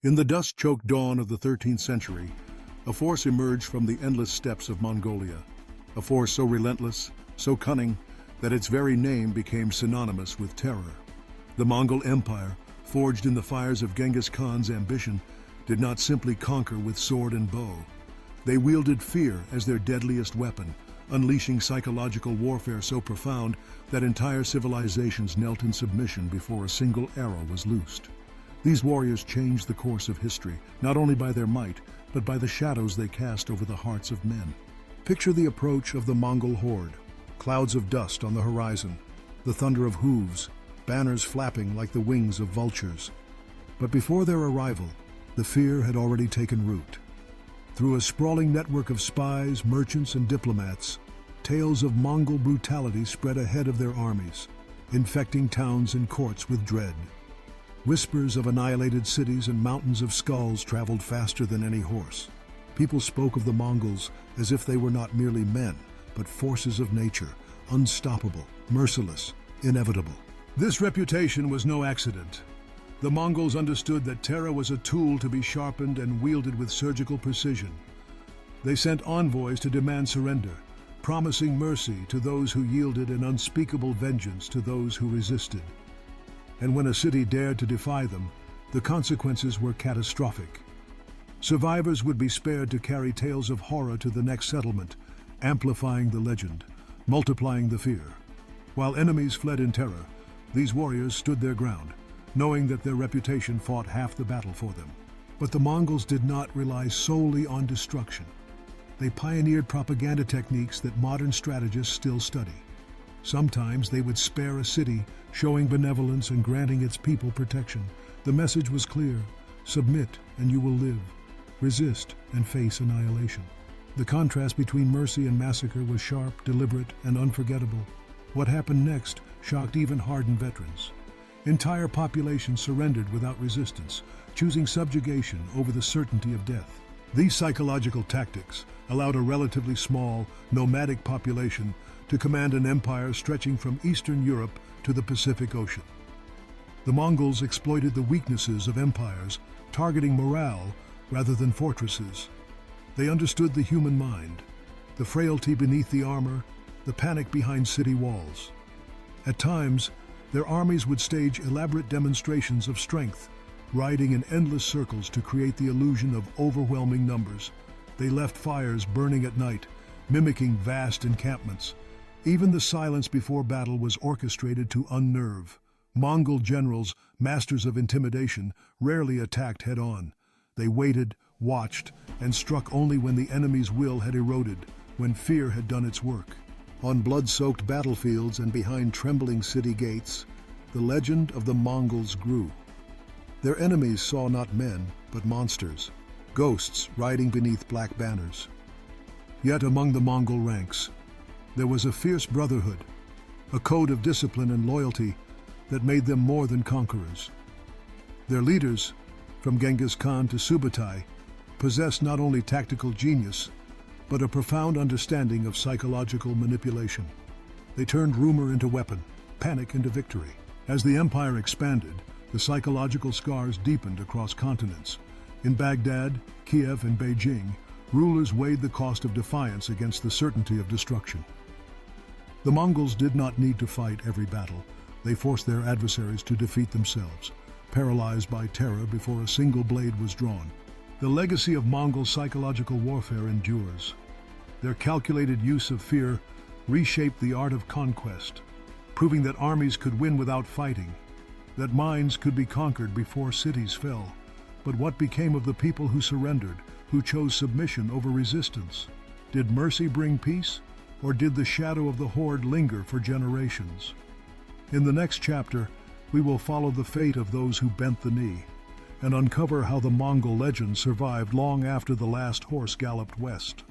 In the dust-choked dawn of the 13th century, a force emerged from the endless steppes of Mongolia, a force so relentless, so cunning, that its very name became synonymous with terror. The Mongol Empire, forged in the fires of Genghis Khan's ambition, did not simply conquer with sword and bow. They wielded fear as their deadliest weapon, unleashing psychological warfare so profound that entire civilizations knelt in submission before a single arrow was loosed. These warriors changed the course of history, not only by their might, but by the shadows they cast over the hearts of men. Picture the approach of the Mongol horde, clouds of dust on the horizon, the thunder of hooves, banners flapping like the wings of vultures. But before their arrival, the fear had already taken root. Through a sprawling network of spies, merchants, and diplomats, tales of Mongol brutality spread ahead of their armies, infecting towns and courts with dread. Whispers of annihilated cities and mountains of skulls traveled faster than any horse. People spoke of the Mongols as if they were not merely men, but forces of nature, unstoppable, merciless, inevitable. This reputation was no accident. The Mongols understood that terror was a tool to be sharpened and wielded with surgical precision. They sent envoys to demand surrender, promising mercy to those who yielded and unspeakable vengeance to those who resisted. And when a city dared to defy them, the consequences were catastrophic. Survivors would be spared to carry tales of horror to the next settlement, amplifying the legend, multiplying the fear. While enemies fled in terror, these warriors stood their ground, knowing that their reputation fought half the battle for them. But the Mongols did not rely solely on destruction. They pioneered propaganda techniques that modern strategists still study. Sometimes they would spare a city, showing benevolence and granting its people protection. The message was clear: submit and you will live. Resist and face annihilation. The contrast between mercy and massacre was sharp, deliberate, and unforgettable. What happened next shocked even hardened veterans. Entire populations surrendered without resistance, choosing subjugation over the certainty of death. These psychological tactics allowed a relatively small, nomadic population to command an empire stretching from Eastern Europe to the Pacific Ocean. The Mongols exploited the weaknesses of empires, targeting morale rather than fortresses. They understood the human mind, the frailty beneath the armor, the panic behind city walls. At times, their armies would stage elaborate demonstrations of strength, riding in endless circles to create the illusion of overwhelming numbers. They left fires burning at night, mimicking vast encampments. Even the silence before battle was orchestrated to unnerve. Mongol generals, masters of intimidation, rarely attacked head-on. They waited, watched, and struck only when the enemy's will had eroded, when fear had done its work. On blood-soaked battlefields and behind trembling city gates, the legend of the Mongols grew. Their enemies saw not men, but monsters, ghosts riding beneath black banners. Yet among the Mongol ranks, there was a fierce brotherhood, a code of discipline and loyalty that made them more than conquerors. Their leaders, from Genghis Khan to Subutai, possessed not only tactical genius, but a profound understanding of psychological manipulation. They turned rumor into weapon, panic into victory. As the empire expanded, the psychological scars deepened across continents. In Baghdad, Kiev, and Beijing, rulers weighed the cost of defiance against the certainty of destruction. The Mongols did not need to fight every battle. They forced their adversaries to defeat themselves, paralyzed by terror before a single blade was drawn. The legacy of Mongol psychological warfare endures. Their calculated use of fear reshaped the art of conquest, proving that armies could win without fighting, that minds could be conquered before cities fell. But what became of the people who surrendered, who chose submission over resistance? Did mercy bring peace, or did the shadow of the horde linger for generations? In the next chapter, we will follow the fate of those who bent the knee and uncover how the Mongol legend survived long after the last horse galloped west.